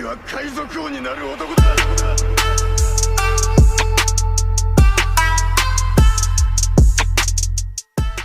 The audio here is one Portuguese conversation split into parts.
は海賊王になる男だ。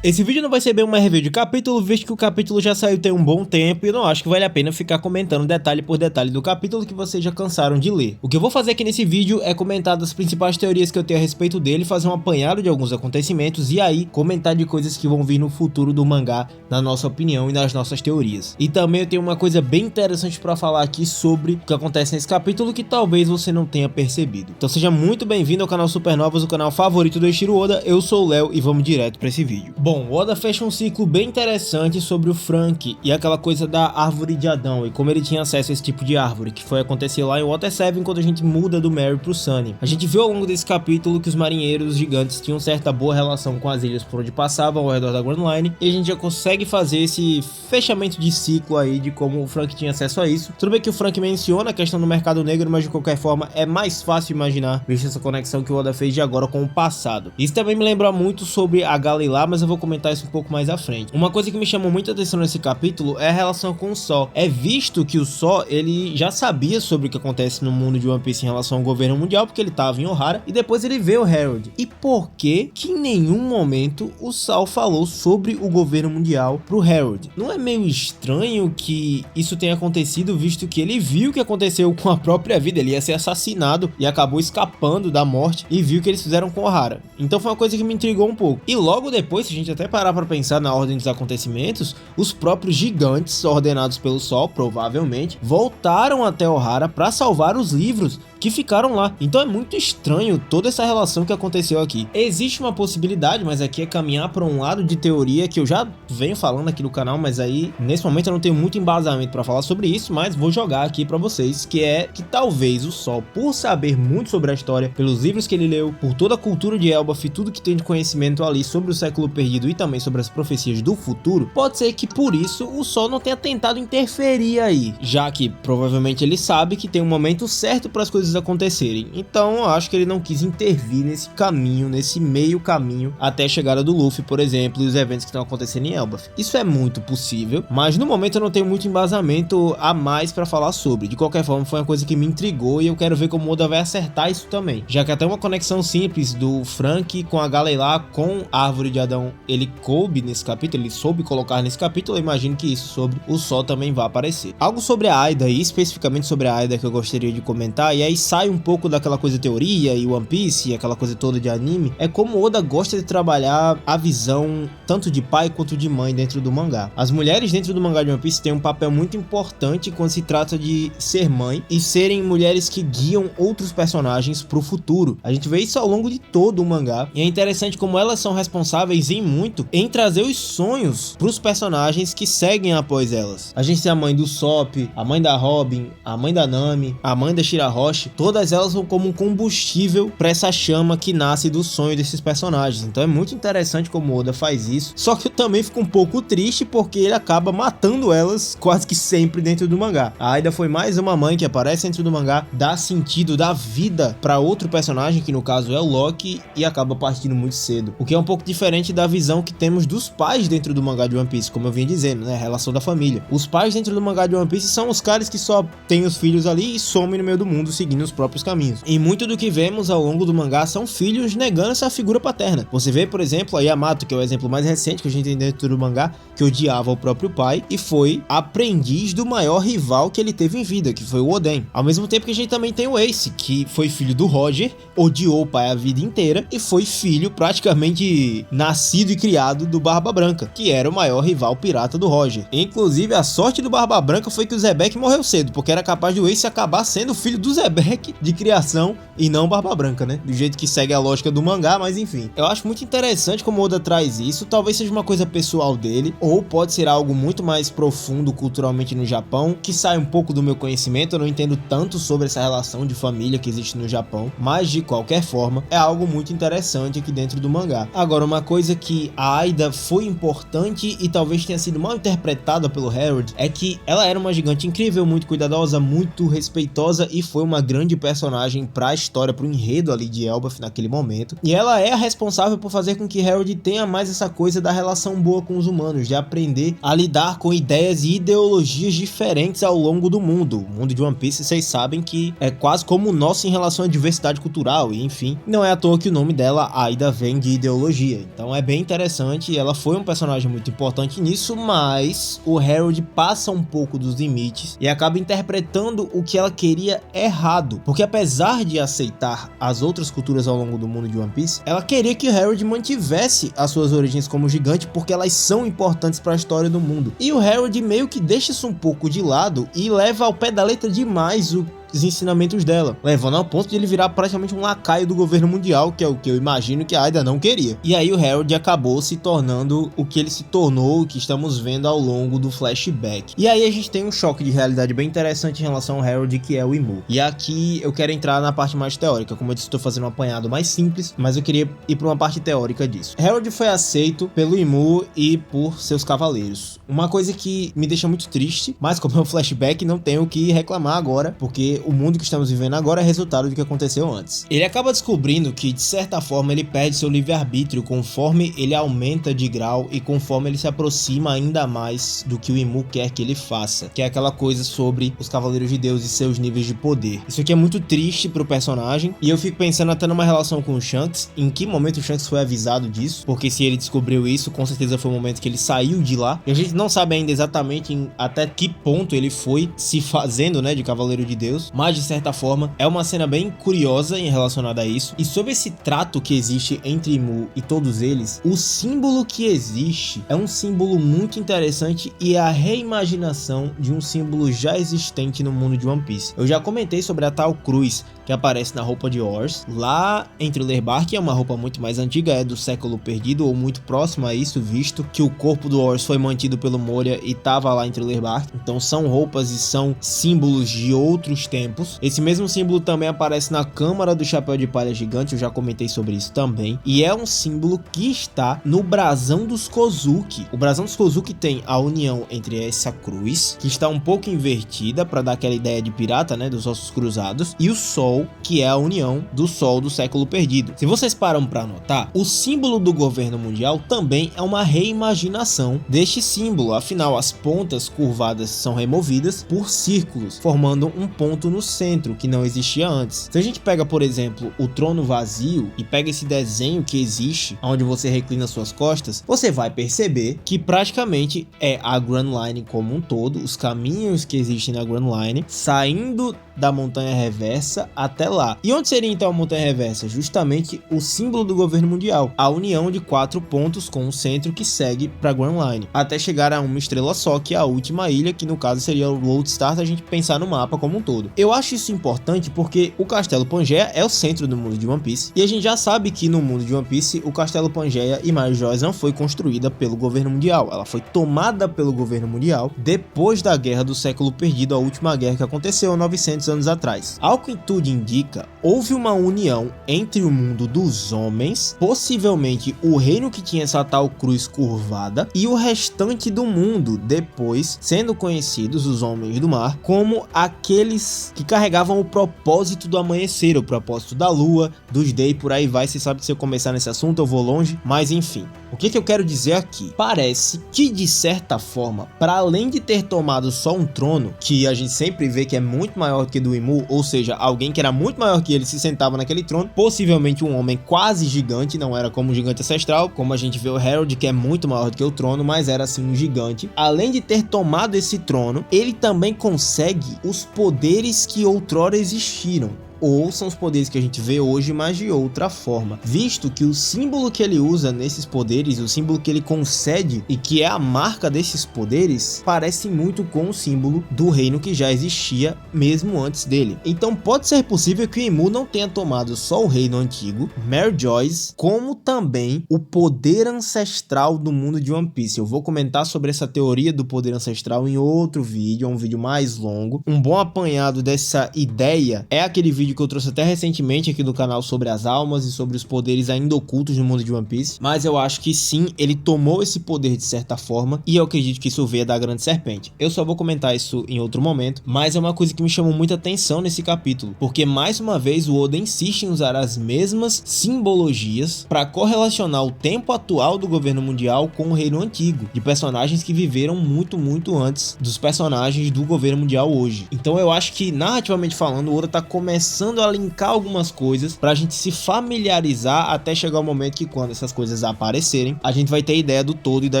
Esse vídeo não vai ser bem uma review de capítulo, visto que o capítulo já saiu tem um bom tempo e eu não acho que vale a pena ficar comentando detalhe por detalhe do capítulo que vocês já cansaram de ler. O que eu vou fazer aqui nesse vídeo é comentar das principais teorias que eu tenho a respeito dele, fazer um apanhado de alguns acontecimentos e aí comentar de coisas que vão vir no futuro do mangá, na nossa opinião e nas nossas teorias. E também eu tenho uma coisa bem interessante para falar aqui sobre o que acontece nesse capítulo que talvez você não tenha percebido. Então seja muito bem-vindo ao canal Supernovas, o canal favorito do Eiichiro Oda. Eu sou o Léo e vamos direto para esse vídeo. Bom, o Oda fecha um ciclo bem interessante sobre o Franky e aquela coisa da árvore de Adão e como ele tinha acesso a esse tipo de árvore, que foi acontecer lá em Water 7 quando a gente muda do Merry pro Sunny. A gente viu ao longo desse capítulo que os marinheiros gigantes tinham certa boa relação com as ilhas por onde passavam ao redor da Grand Line e a gente já consegue fazer esse fechamento de ciclo aí de como o Franky tinha acesso a isso. Tudo bem que o Franky menciona a questão do mercado negro, mas de qualquer forma é mais fácil imaginar, visto essa conexão que o Oda fez de agora com o passado. Isso também me lembra muito sobre a Galilá, mas eu vou comentar isso um pouco mais à frente. Uma coisa que me chamou muita atenção nesse capítulo é a relação com o Sol. É visto que o Sol, ele já sabia sobre o que acontece no mundo de One Piece em relação ao governo mundial, porque ele estava em Ohara, e depois ele vê o Harold. E por que em nenhum momento o Sol falou sobre o governo mundial pro Harold? Não é meio estranho que isso tenha acontecido, visto que ele viu o que aconteceu com a própria vida, ele ia ser assassinado e acabou escapando da morte e viu o que eles fizeram com Ohara. Então foi uma coisa que me intrigou um pouco. E logo depois, se a gente até parar para pensar na ordem dos acontecimentos, os próprios gigantes ordenados pelo Sol, provavelmente, voltaram até Ohara para salvar os livros que ficaram lá. Então é muito estranho toda essa relação que aconteceu aqui. Existe uma possibilidade, mas aqui é caminhar para um lado de teoria que eu já venho falando aqui no canal, mas aí nesse momento eu não tenho muito embasamento para falar sobre isso, mas vou jogar aqui para vocês, que é que talvez o Sol, por saber muito sobre a história, pelos livros que ele leu, por toda a cultura de Elbaf e tudo que tem de conhecimento ali sobre o século perdido e também sobre as profecias do futuro, pode ser que por isso o Sol não tenha tentado interferir aí, já que provavelmente ele sabe que tem um momento certo para as coisas acontecerem. Então eu acho que ele não quis intervir nesse caminho, nesse meio caminho até a chegada do Luffy, por exemplo, e os eventos que estão acontecendo em Elbaf. Isso é muito possível, mas no momento eu não tenho muito embasamento a mais para falar sobre. De qualquer forma, foi uma coisa que me intrigou e eu quero ver como o Oda vai acertar isso também, já que até uma conexão simples do Franky com a Galilá com a árvore de Adão ele coube nesse capítulo, ele soube colocar nesse capítulo. Eu imagino que isso sobre o Sol também vai aparecer. Algo sobre a Aida e especificamente sobre a Aida que eu gostaria de comentar, e aí sai um pouco daquela coisa teoria e One Piece, aquela coisa toda de anime, é como Oda gosta de trabalhar a visão tanto de pai quanto de mãe dentro do mangá. As mulheres dentro do mangá de One Piece têm um papel muito importante quando se trata de ser mãe e serem mulheres que guiam outros personagens pro futuro. A gente vê isso ao longo de todo o mangá e é interessante como elas são responsáveis em muito em trazer os sonhos pros personagens que seguem após elas. A gente tem a mãe do Sop, a mãe da Robin, a mãe da Nami, a mãe da Shirahoshi. Todas elas são como um combustível para essa chama que nasce do sonho desses personagens. Então é muito interessante como Oda faz isso. Só que eu também fico um pouco triste porque ele acaba matando elas quase que sempre dentro do mangá. A Aida foi mais uma mãe que aparece dentro do mangá, dá sentido, dá vida para outro personagem, que no caso é o Loki, e acaba partindo muito cedo. O que é um pouco diferente da visão que temos dos pais dentro do mangá de One Piece, como eu vinha dizendo, né? A relação da família. Os pais dentro do mangá de One Piece são os caras que só têm os filhos ali e somem no meio do mundo seguindo os próprios caminhos. E muito do que vemos ao longo do mangá são filhos negando essa figura paterna. Você vê, por exemplo, a Yamato, que é o exemplo mais recente que a gente tem dentro do mangá, que odiava o próprio pai e foi aprendiz do maior rival que ele teve em vida, que foi o Oden. Ao mesmo tempo que a gente também tem o Ace, que foi filho do Roger, odiou o pai a vida inteira e foi filho praticamente nascido e criado do Barba Branca, que era o maior rival pirata do Roger. Inclusive, a sorte do Barba Branca foi que o Zebek morreu cedo, porque era capaz do Ace acabar sendo filho do Zebek de criação e não Barba Branca, né? Do jeito que segue a lógica do mangá, mas enfim. Eu acho muito interessante como Oda traz isso. Talvez seja uma coisa pessoal dele, ou pode ser algo muito mais profundo culturalmente no Japão, que sai um pouco do meu conhecimento. Eu não entendo tanto sobre essa relação de família que existe no Japão, mas de qualquer forma, é algo muito interessante aqui dentro do mangá. Agora, uma coisa que a Aida foi importante e talvez tenha sido mal interpretada pelo Harold, é que ela era uma gigante incrível, muito cuidadosa, muito respeitosa e foi uma grande grande personagem pra história, pro enredo ali de Elbaf naquele momento. E ela é a responsável por fazer com que Harold tenha mais essa coisa da relação boa com os humanos, de aprender a lidar com ideias e ideologias diferentes ao longo do mundo. O mundo de One Piece, vocês sabem que é quase como o nosso em relação à diversidade cultural, e enfim, não é à toa que o nome dela ainda vem de ideologia. Então é bem interessante, ela foi um personagem muito importante nisso, mas o Harold passa um pouco dos limites e acaba interpretando o que ela queria errado, porque apesar de aceitar as outras culturas ao longo do mundo de One Piece, ela queria que Harold mantivesse as suas origens como gigante, porque elas são importantes para a história do mundo. E o Harold meio que deixa isso um pouco de lado e leva ao pé da letra demais os ensinamentos dela, levando ao ponto de ele virar praticamente um lacaio do governo mundial, que é o que eu imagino que a Aida não queria. E aí o Harold acabou se tornando o que ele se tornou, o que estamos vendo ao longo do flashback. E aí a gente tem um choque de realidade bem interessante em relação ao Harold, que é o Imu. E aqui eu quero entrar na parte mais teórica. Como eu disse, estou fazendo um apanhado mais simples, mas eu queria ir para uma parte teórica disso. Harold foi aceito pelo Imu e por seus cavaleiros. Uma coisa que me deixa muito triste, mas como é um flashback, não tenho o que reclamar agora, porque o mundo que estamos vivendo agora é resultado do que aconteceu antes. Ele acaba descobrindo que, de certa forma, ele perde seu livre-arbítrio conforme ele aumenta de grau e conforme ele se aproxima ainda mais do que o Imu quer que ele faça, que é aquela coisa sobre os Cavaleiros de Deus e seus níveis de poder. Isso aqui é muito triste pro personagem, e eu fico pensando até numa relação com o Shanks, em que momento o Shanks foi avisado disso, porque se ele descobriu isso, com certeza foi o momento que ele saiu de lá, e a gente não sabe ainda exatamente até que ponto ele foi se fazendo, né, de Cavaleiro de Deus, mas de certa forma é uma cena bem curiosa em relacionada a isso. E sobre esse trato que existe entre Imu e todos eles, o símbolo que existe é um símbolo muito interessante e é a reimaginação de um símbolo já existente no mundo de One Piece. Eu já comentei sobre a tal cruz que aparece na roupa de Ors, lá em Thriller Bark, que é uma roupa muito mais antiga, é do século perdido ou muito próximo a isso, visto que o corpo do Ors foi mantido pelo Moria e estava lá em Thriller Bark. Então são roupas e são símbolos de outros tempos. Esse mesmo símbolo também aparece na Câmara do Chapéu de Palha Gigante, eu já comentei sobre isso também, e é um símbolo que está no brasão dos Kozuki. O brasão dos Kozuki tem a união entre essa cruz, que está um pouco invertida para dar aquela ideia de pirata, né, dos ossos cruzados, e o sol, que é a união do sol do século perdido. Se vocês param para notar, o símbolo do governo mundial também é uma reimaginação deste símbolo, afinal as pontas curvadas são removidas por círculos, formando um ponto no centro que não existia antes. Se a gente pega, por exemplo, o trono vazio e pega esse desenho que existe, onde você reclina suas costas, você vai perceber que praticamente é a Grand Line como um todo, os caminhos que existem na Grand Line, saindo da montanha reversa até lá. E onde seria então a montanha reversa? Justamente o símbolo do governo mundial, a união de 4 pontos com um centro que segue para Grand Line, até chegar a uma estrela só, que é a última ilha, que no caso seria o Lodestar, se a gente pensar no mapa como um todo. Eu acho isso importante porque o Castelo Pangeia é o centro do mundo de One Piece, e a gente já sabe que no mundo de One Piece o Castelo Pangeia e mais joias não foi construída pelo governo mundial, ela foi tomada pelo governo mundial depois da Guerra do Século Perdido, a última guerra que aconteceu há 900 anos atrás. Ao que tudo indica, houve uma união entre o mundo dos homens, possivelmente o reino que tinha essa tal cruz curvada, e o restante do mundo, depois sendo conhecidos os homens do mar como aqueles que carregavam o propósito do amanhecer, o propósito da lua, dos Day, por aí vai. Você sabe que se eu começar nesse assunto eu vou longe, mas enfim. O que eu quero dizer aqui? Parece que, de certa forma, para além de ter tomado só um trono, que a gente sempre vê que é muito maior que o do Imu, ou seja, alguém que era muito maior que ele se sentava naquele trono, possivelmente um homem quase gigante, não era como um gigante ancestral, como a gente vê o Harold, que é muito maior do que o trono, mas era assim um gigante. Além de ter tomado esse trono, ele também consegue os poderes que outrora existiram, ou são os poderes que a gente vê hoje, mas de outra forma, visto que o símbolo que ele usa nesses poderes, o símbolo que ele concede e que é a marca desses poderes, parece muito com o símbolo do reino que já existia mesmo antes dele. Então pode ser possível que o Imu não tenha tomado só o reino antigo, Mary Joyce, como também o poder ancestral do mundo de One Piece. Eu vou comentar sobre essa teoria do poder ancestral em outro vídeo, é um vídeo mais longo. Um bom apanhado dessa ideia é aquele vídeo vídeo que eu trouxe até recentemente aqui no canal sobre as almas e sobre os poderes ainda ocultos no mundo de One Piece, mas eu acho que sim, ele tomou esse poder de certa forma, e eu acredito que isso veio da Grande Serpente. Eu só vou comentar isso em outro momento, mas é uma coisa que me chamou muita atenção nesse capítulo, porque mais uma vez o Oda insiste em usar as mesmas simbologias para correlacionar o tempo atual do governo mundial com o reino antigo, de personagens que viveram muito antes dos personagens do governo mundial hoje. Então eu acho que, narrativamente falando, o Oda tá começando a linkar algumas coisas pra gente se familiarizar até chegar o momento que, quando essas coisas aparecerem, a gente vai ter ideia do todo e da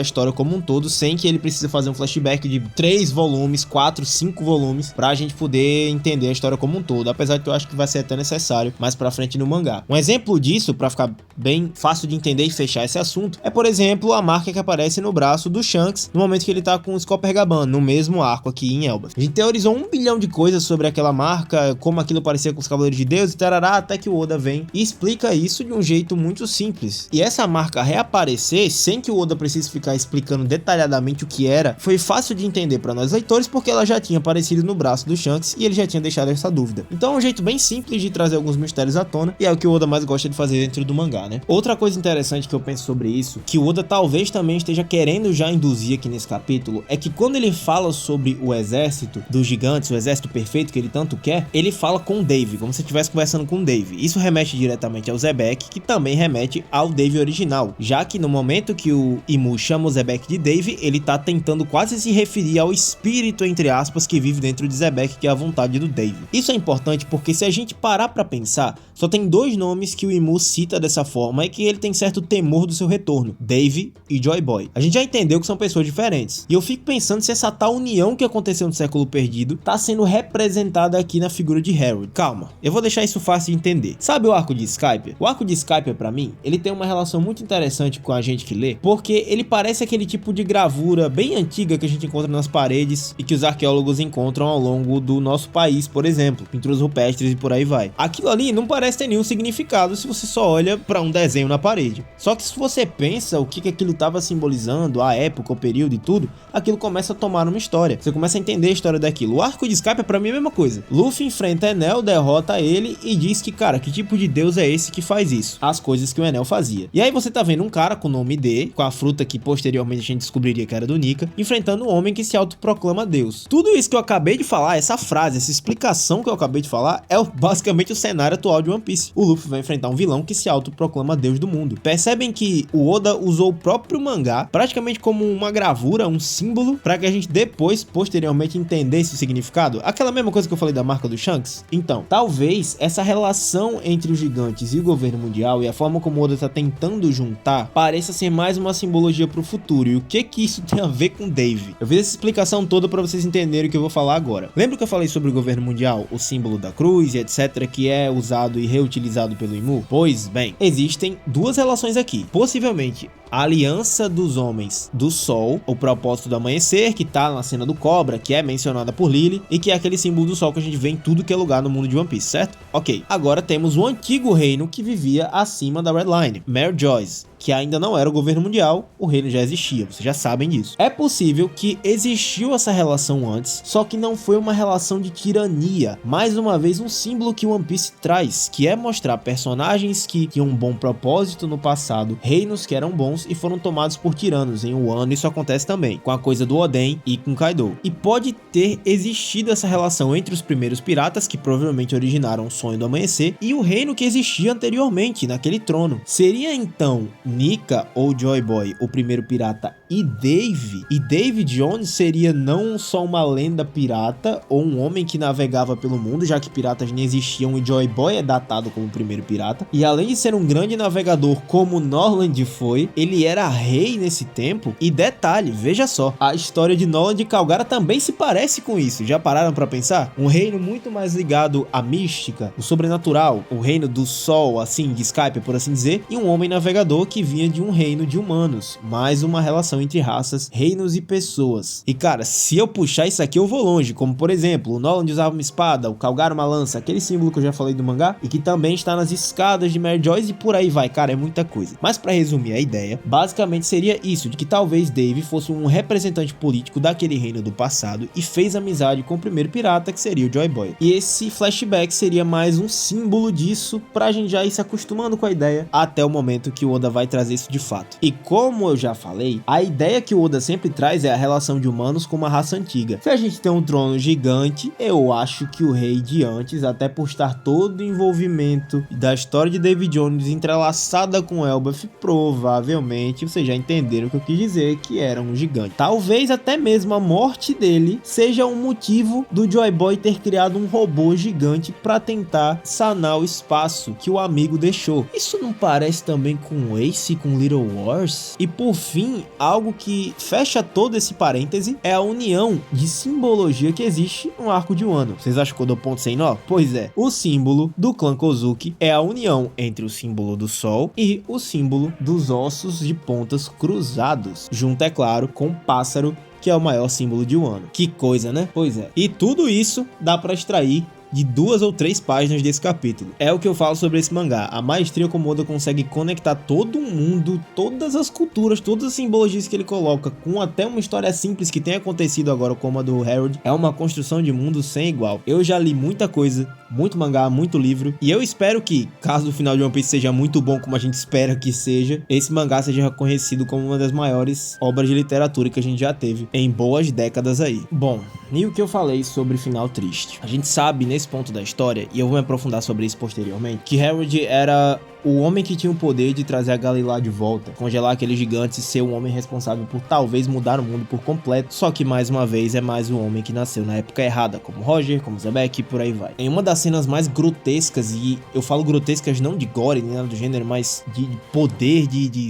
história como um todo, sem que ele precise fazer um flashback de 3 volumes, 4, 5 volumes, pra gente poder entender a história como um todo, apesar de que eu acho que vai ser até necessário mais pra frente no mangá. Um exemplo disso, pra ficar bem fácil de entender e fechar esse assunto, é, por exemplo, a marca que aparece no braço do Shanks no momento que ele tá com o Scopper Gaban, no mesmo arco aqui em Elbaf. A gente teorizou 1 bilhão de coisas sobre aquela marca, como aquilo parecia com os Cavaleiros de Deus e tarará, até que o Oda vem e explica isso de um jeito muito simples. E essa marca reaparecer, sem que o Oda precise ficar explicando detalhadamente o que era, foi fácil de entender para nós leitores, porque ela já tinha aparecido no braço do Shanks e ele já tinha deixado essa dúvida. Então é um jeito bem simples de trazer alguns mistérios à tona, e é o que o Oda mais gosta de fazer dentro do mangá, né? Outra coisa interessante que eu penso sobre isso, que o Oda talvez também esteja querendo já induzir aqui nesse capítulo, é que quando ele fala sobre o exército dos gigantes, o exército perfeito que ele tanto quer, ele fala com o Dave, como se estivesse conversando com o Dave. Isso remete diretamente ao Zebek, que também remete ao Dave original, já que no momento que o Imu chama o Zebek de Dave, ele tá tentando quase se referir ao espírito, entre aspas, que vive dentro de Zebek, que é a vontade do Dave. Isso é importante porque, se a gente parar pra pensar, só tem 2 nomes que o Imu cita dessa forma e que ele tem certo temor do seu retorno: Dave e Joy Boy. A gente já entendeu que são pessoas diferentes, e eu fico pensando se essa tal união que aconteceu no século perdido tá sendo representada aqui na figura de Harold. Calma, eu vou deixar isso fácil de entender. Sabe o arco de Skypiea? O arco de Skypiea, pra mim, ele tem uma relação muito interessante com a gente que lê, porque ele parece aquele tipo de gravura bem antiga que a gente encontra nas paredes e que os arqueólogos encontram ao longo do nosso país, por exemplo, pinturas rupestres e por aí vai. Aquilo ali não parece ter nenhum significado se você só olha pra um desenho na parede. Só que se você pensa o que aquilo estava simbolizando, a época, o período e tudo, aquilo começa a tomar uma história. Você começa a entender a história daquilo. O arco de Skypiea pra mim é a mesma coisa. Luffy enfrenta Enel, derrota ele e diz que, cara, que tipo de deus é esse que faz isso? As coisas que o Enel fazia. E aí você tá vendo um cara com o nome D, com a fruta que posteriormente a gente descobriria que era do Nika, enfrentando um homem que se autoproclama Deus. Tudo isso que eu acabei de falar, essa frase, essa explicação que eu acabei de falar, é basicamente o cenário atual de One Piece. O Luffy vai enfrentar um vilão que se autoproclama Deus do mundo. Percebem que o Oda usou o próprio mangá praticamente como uma gravura, um símbolo, para que a gente depois, posteriormente, entendesse o significado? Aquela mesma coisa que eu falei da marca do Shanks? Então, talvez essa relação entre os gigantes e o governo mundial e a forma como o Oda tá tentando juntar pareça ser mais uma simbologia pro futuro. E o que isso tem a ver com Dave? Eu fiz essa explicação toda para vocês entenderem o que eu vou falar agora. Lembra que eu falei sobre o governo mundial, o símbolo da cruz e etc, que é usado e reutilizado pelo Imu? Pois bem, existem 2 relações aqui. Possivelmente a aliança dos homens do sol, o propósito do amanhecer, que tá na cena do Cobra, que é mencionada por Lily, e que é aquele símbolo do sol que a gente vê em tudo que é lugar no mundo de One Piece, certo? Ok, agora temos o antigo reino que vivia acima da Red Line, Mare Joyce, que ainda não era o governo mundial, o reino já existia, vocês já sabem disso. É possível que existiu essa relação antes, só que não foi uma relação de tirania. Mais uma vez, um símbolo que One Piece traz, que é mostrar personagens que tinham um bom propósito no passado, reinos que eram bons e foram tomados por tiranos. Em Wano isso acontece também, com a coisa do Oden e com Kaido. E pode ter existido essa relação entre os primeiros piratas, que provavelmente originaram o sonho do amanhecer, e o reino que existia anteriormente, naquele trono. Seria então Nika ou Joy Boy o primeiro pirata e Dave? E Dave Jones seria não só uma lenda pirata ou um homem que navegava pelo mundo, já que piratas nem existiam e Joy Boy é datado como o primeiro pirata. E além de ser um grande navegador como Norland foi, ele era rei nesse tempo. E detalhe, veja só, a história de Norland e Calgara também se parece com isso. Já pararam pra pensar? Um reino muito mais ligado à mística, o sobrenatural, o reino do sol, assim, de Skypiea, por assim dizer, e um homem navegador que que vinha de um reino de humanos, mais uma relação entre raças, reinos e pessoas. E cara, se eu puxar isso aqui eu vou longe, como por exemplo, o Noland usava uma espada, o Calgar uma lança, aquele símbolo que eu já falei do mangá, e que também está nas escadas de Mary Joyce e por aí vai, cara, é muita coisa. Mas pra resumir a ideia, basicamente seria isso, de que talvez Dave fosse um representante político daquele reino do passado e fez amizade com o primeiro pirata, que seria o Joy Boy. E esse flashback seria mais um símbolo disso, pra gente já ir se acostumando com a ideia, até o momento que o Oda vai trazer isso de fato. E como eu já falei, a ideia que o Oda sempre traz é a relação de humanos com uma raça antiga. Se a gente tem um trono gigante, eu acho que o rei de antes, até por estar todo o envolvimento da história de Davy Jones entrelaçada com Elbaf, provavelmente, vocês já entenderam o que eu quis dizer, que era um gigante. Talvez até mesmo a morte dele seja um motivo do Joy Boy ter criado um robô gigante para tentar sanar o espaço que o amigo deixou. Isso não parece também com Ace, com Little Wars? E por fim, algo que fecha todo esse parêntese é a união de simbologia que existe no arco de Wano. Vocês acham que eu dou ponto sem nó? Pois é, o símbolo do clã Kozuki é a união entre o símbolo do sol e o símbolo dos ossos de pontas cruzados, junto, é claro, com o pássaro, que é o maior símbolo de Wano. Que coisa, né? Pois é. E tudo isso dá pra extrair de 2 ou 3 páginas desse capítulo. É o que eu falo sobre esse mangá. A maestria como Oda consegue conectar todo mundo, todas as culturas, todas as simbologias que ele coloca, com até uma história simples que tem acontecido agora, como a do Harold. É uma construção de mundo sem igual. Eu já li muita coisa, muito mangá, muito livro, e eu espero que, caso o final de One Piece seja muito bom como a gente espera que seja, esse mangá seja reconhecido como uma das maiores obras de literatura que a gente já teve em boas décadas aí. Bom, e o que eu falei sobre final triste? A gente sabe, nesse ponto da história, e eu vou me aprofundar sobre isso posteriormente, que Harold era o homem que tinha o poder de trazer a Galilá de volta, congelar aqueles gigantes e ser o homem responsável por talvez mudar o mundo por completo. Só que mais uma vez é mais um homem que nasceu na época errada, como Roger, como Zebek e por aí vai. Em uma das cenas mais grotescas, e eu falo grotescas não de gore nem nada do gênero, mas de poder,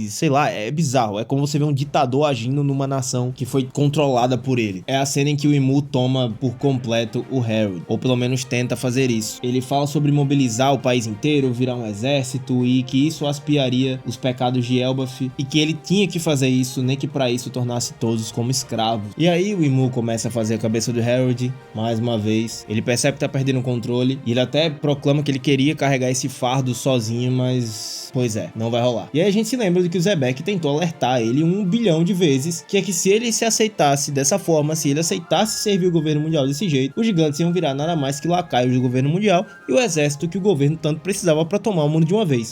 sei lá, é bizarro. É como você vê um ditador agindo numa nação que foi controlada por ele. É a cena em que o Imu toma por completo o Harold, ou pelo menos tenta fazer isso. Ele fala sobre mobilizar o país inteiro, virar um exército, e que isso aspiaria os pecados de Elbaf, e que ele tinha que fazer isso, nem que pra isso tornasse todos como escravos. E aí o Imu começa a fazer a cabeça do Harold, mais uma vez. Ele percebe que tá perdendo o controle, e ele até proclama que ele queria carregar esse fardo sozinho, mas pois é, não vai rolar. E aí a gente se lembra de que o Zebek tentou alertar ele 1 bilhão de vezes, que é que se ele se aceitasse dessa forma, se ele aceitasse servir o governo mundial desse jeito, os gigantes iam virar nada mais que lacaios do governo mundial e o exército que o governo tanto precisava pra tomar o mundo de uma vez.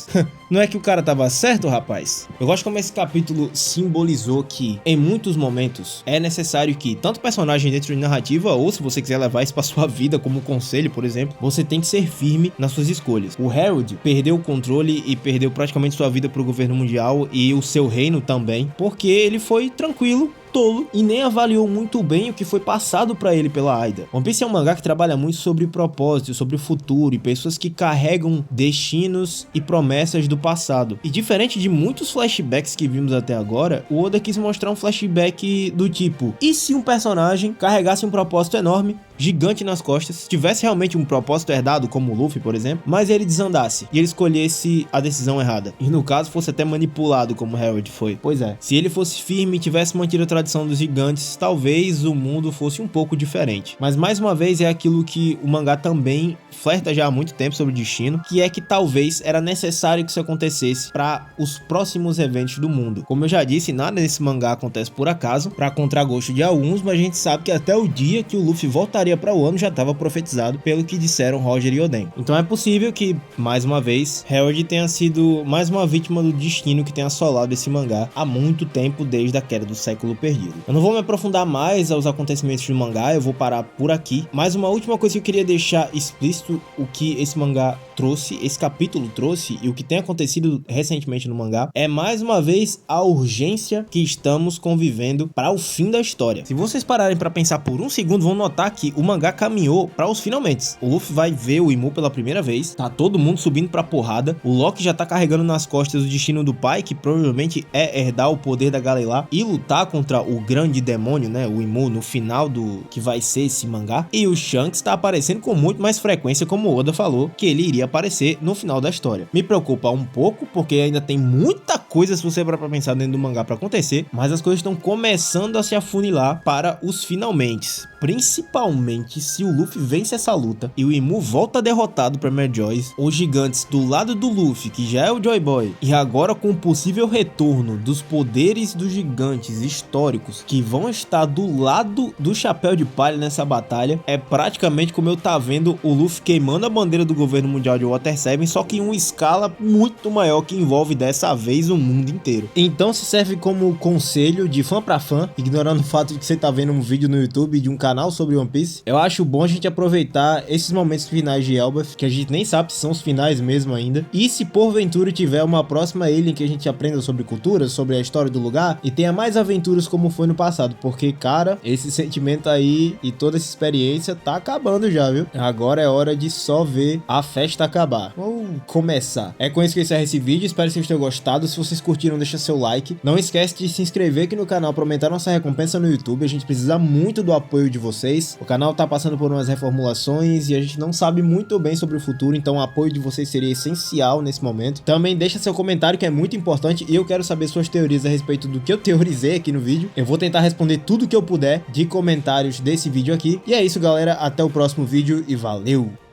Não é que o cara tava certo, rapaz? Eu gosto como esse capítulo simbolizou que, em muitos momentos, é necessário que, tanto personagem dentro de narrativa, ou se você quiser levar isso pra sua vida, como conselho, por exemplo, você tem que ser firme nas suas escolhas. O Harold perdeu o controle e perdeu praticamente sua vida pro governo mundial e o seu reino também, porque ele foi tranquilo, tolo, e nem avaliou muito bem o que foi passado pra ele pela Aida. One Piece é um mangá que trabalha muito sobre propósito, sobre o futuro e pessoas que carregam destinos e promessas do passado. E diferente de muitos flashbacks que vimos até agora, o Oda quis mostrar um flashback do tipo: e se um personagem carregasse um propósito enorme, gigante nas costas, tivesse realmente um propósito herdado, como o Luffy, por exemplo, mas ele desandasse e ele escolhesse a decisão errada, e no caso fosse até manipulado, como Harold foi. Pois é, se ele fosse firme e tivesse mantido a tradição dos gigantes, talvez o mundo fosse um pouco diferente. Mas mais uma vez é aquilo que o mangá também flerta já há muito tempo sobre o destino, que é que talvez era necessário que isso acontecesse para os próximos eventos do mundo. Como eu já disse, nada nesse mangá acontece por acaso, para contragosto de alguns, mas a gente sabe que até o dia que o Luffy voltaria para o ano já estava profetizado pelo que disseram Roger e Oden. Então é possível que, mais uma vez, Harold tenha sido mais uma vítima do destino que tem assolado esse mangá há muito tempo, desde a queda do século perdido. Eu não vou me aprofundar mais aos acontecimentos do mangá, eu vou parar por aqui, mas uma última coisa que eu queria deixar explícito o que esse mangá trouxe, esse capítulo trouxe, e o que tem acontecido recentemente no mangá, é mais uma vez a urgência que estamos convivendo para o fim da história. Se vocês pararem para pensar por um segundo, vão notar que o mangá caminhou para os finalmente. O Luffy vai ver o Imu pela primeira vez, tá todo mundo subindo pra porrada, o Loki já tá carregando nas costas o destino do pai, que provavelmente é herdar o poder da Galilá e lutar contra o grande demônio, né, o Imu, no final do que vai ser esse mangá. E o Shanks tá aparecendo com muito mais frequência, como o Oda falou, que ele iria aparecer no final da história. Me preocupa um pouco, porque ainda tem muita coisa, se você parar pra pensar, dentro do mangá pra acontecer, mas as coisas estão começando a se afunilar para os finalmente. Principalmente se o Luffy vence essa luta e o Imu volta derrotado pra Mary Joyce, os gigantes do lado do Luffy, que já é o Joy Boy, e agora com o possível retorno dos poderes dos gigantes históricos que vão estar do lado do Chapéu de Palha nessa batalha, é praticamente como eu tá vendo o Luffy queimando a bandeira do governo mundial de Water 7, só que em uma escala muito maior, que envolve dessa vez o mundo inteiro. Então se serve como conselho de fã pra fã, ignorando o fato de que você tá vendo um vídeo no YouTube de um canal sobre One Piece. Eu acho bom a gente aproveitar esses momentos finais de Elbaf, que a gente nem sabe se são os finais mesmo ainda, e se porventura tiver uma próxima alien que a gente aprenda sobre cultura, sobre a história do lugar, e tenha mais aventuras como foi no passado, porque cara, esse sentimento aí e toda essa experiência tá acabando já, viu? Agora é hora de só ver a festa acabar, ou começar. É com isso que eu encerro esse vídeo, espero que vocês tenham gostado. Se vocês curtiram, deixa seu like, não esquece de se inscrever aqui no canal para aumentar nossa recompensa no YouTube. A gente precisa muito do apoio de vocês, o canal tá passando por umas reformulações e a gente não sabe muito bem sobre o futuro, então o apoio de vocês seria essencial nesse momento. Também deixa seu comentário, que é muito importante, e eu quero saber suas teorias a respeito do que eu teorizei aqui no vídeo. Eu vou tentar responder tudo que eu puder de comentários desse vídeo aqui. E é isso, galera, até o próximo vídeo e valeu!